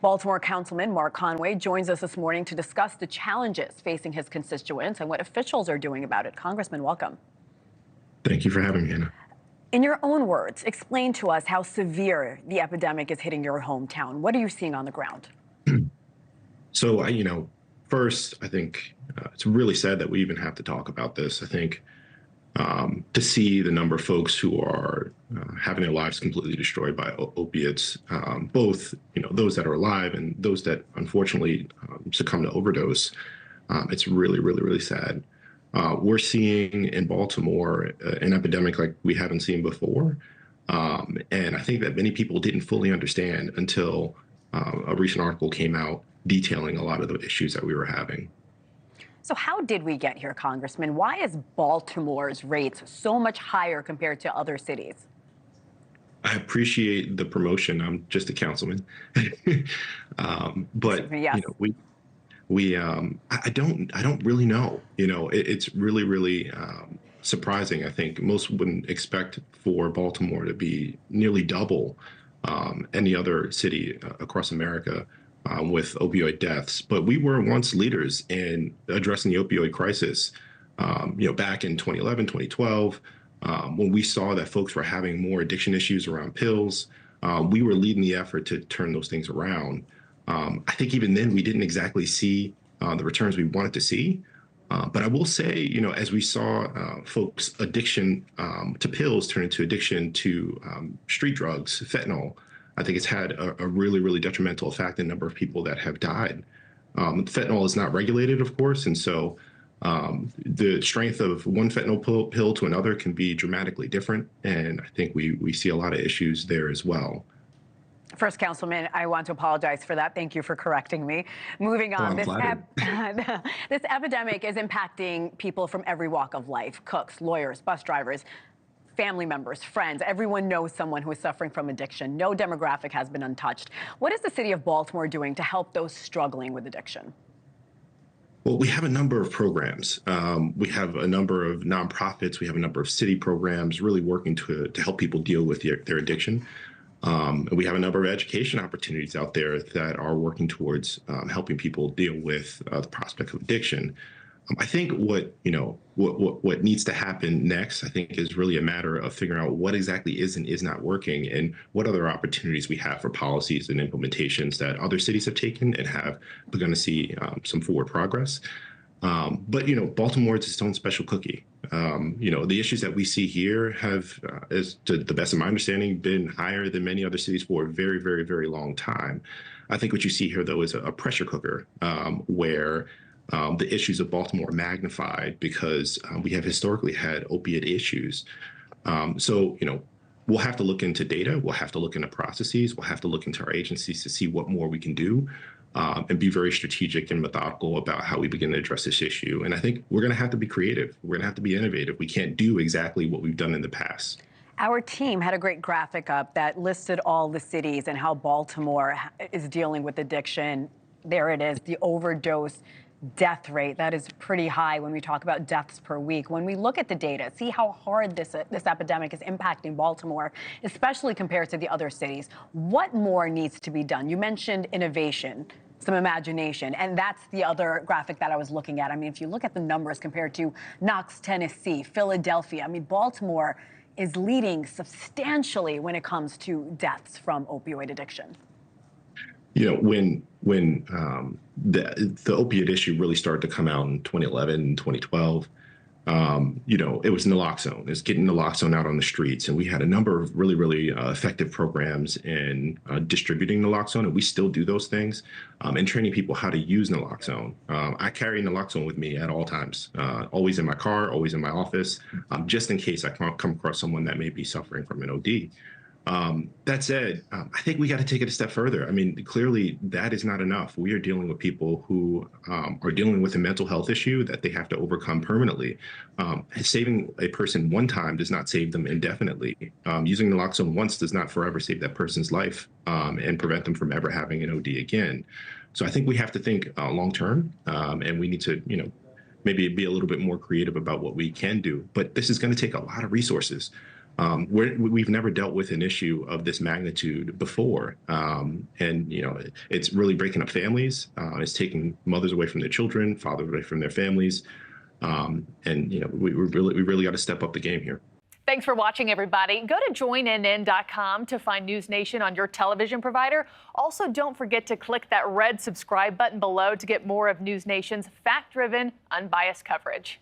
Baltimore Councilman Mark Conway joins us this morning to discuss the challenges facing his constituents and what officials are doing about it. Congressman, welcome. Thank you for having me, Anna. In your own words, explain to us how severe the epidemic is hitting your hometown. What are you seeing on the ground? So, first, I think it's really sad that we even have to talk about this. I think to see the number of folks who are having their lives completely destroyed by opiates, both those that are alive and those that unfortunately succumb to overdose, it's really, really, really sad. We're seeing in Baltimore an epidemic like we haven't seen before, and I think that many people didn't fully understand until a recent article came out detailing a lot of the issues that we were having. So how did we get here, Congressman? Why is Baltimore's rates so much higher compared to other cities? I appreciate the promotion. I'm just a councilman, but yes. I don't really know. It's really, really surprising. I think most wouldn't expect for Baltimore to be nearly double any other city across America with opioid deaths. But we were once leaders in addressing the opioid crisis, back in 2011, 2012, when we saw that folks were having more addiction issues around pills. We were leading the effort to turn those things around. I think even then we didn't exactly see the returns we wanted to see. But I will say, as we saw folks' addiction to pills turn into addiction to street drugs, fentanyl, I think it's had a really, really detrimental effect on the number of people that have died. Fentanyl is not regulated, of course, and so the strength of one fentanyl pill to another can be dramatically different. And I think we see a lot of issues there as well. First, Councilman, I want to apologize for that. Thank you for correcting me. Moving on, this epidemic is impacting people from every walk of life: cooks, lawyers, bus drivers, family members, friends. Everyone knows someone who is suffering from addiction. No demographic has been untouched. What is the city of Baltimore doing to help those struggling with addiction? Well, we have a number of programs. We have a number of nonprofits. We have a number of city programs really working to help people deal with their addiction. And we have a number of education opportunities out there that are working towards helping people deal with the prospect of addiction. I think what needs to happen next, I think, is really a matter of figuring out what exactly is and is not working and what other opportunities we have for policies and implementations that other cities have taken and have begun to see some forward progress. But Baltimore is its own special cookie. The issues that we see here have, as to the best of my understanding, been higher than many other cities for a very, very, very long time. I think what you see here, though, is a pressure cooker where the issues of Baltimore are magnified because we have historically had opiate issues. So we'll have to look into data. We'll have to look into processes. We'll have to look into our agencies to see what more we can do. And be very strategic and methodical about how we begin to address this issue. And I think we're going to have to be creative. We're going to have to be innovative. We can't do exactly what we've done in the past. Our team had a great graphic up that listed all the cities and how Baltimore is dealing with addiction. There it is, the overdose death rate. That is pretty high when we talk about deaths per week. When we look at the data, see how hard this epidemic is impacting Baltimore, especially compared to the other cities. What more needs to be done? You mentioned innovation, some imagination, and that's the other graphic that I was looking at. I mean, if you look at the numbers compared to Knox, Tennessee, Philadelphia, I mean, Baltimore is leading substantially when it comes to deaths from opioid addiction. When the opiate issue really started to come out in 2011 and 2012, it was naloxone. It's getting naloxone out on the streets. And we had a number of really, really effective programs in distributing naloxone. And we still do those things and training people how to use naloxone. I carry naloxone with me at all times, always in my car, always in my office, just in case I come across someone that may be suffering from an OD. That said, I think we got to take it a step further. I mean, clearly that is not enough. We are dealing with people who are dealing with a mental health issue that they have to overcome permanently. Saving a person one time does not save them indefinitely. Using naloxone once does not forever save that person's life and prevent them from ever having an OD again. So I think we have to think long term, and we need to, maybe be a little bit more creative about what we can do. But this is going to take a lot of resources. We've never dealt with an issue of this magnitude before. And, it's really breaking up families. It's taking mothers away from their children, fathers away from their families. We really got to step up the game here. Thanks for watching, everybody. Go to joinnn.com to find NewsNation on your television provider. Also, don't forget to click that red subscribe button below to get more of NewsNation's fact-driven, unbiased coverage.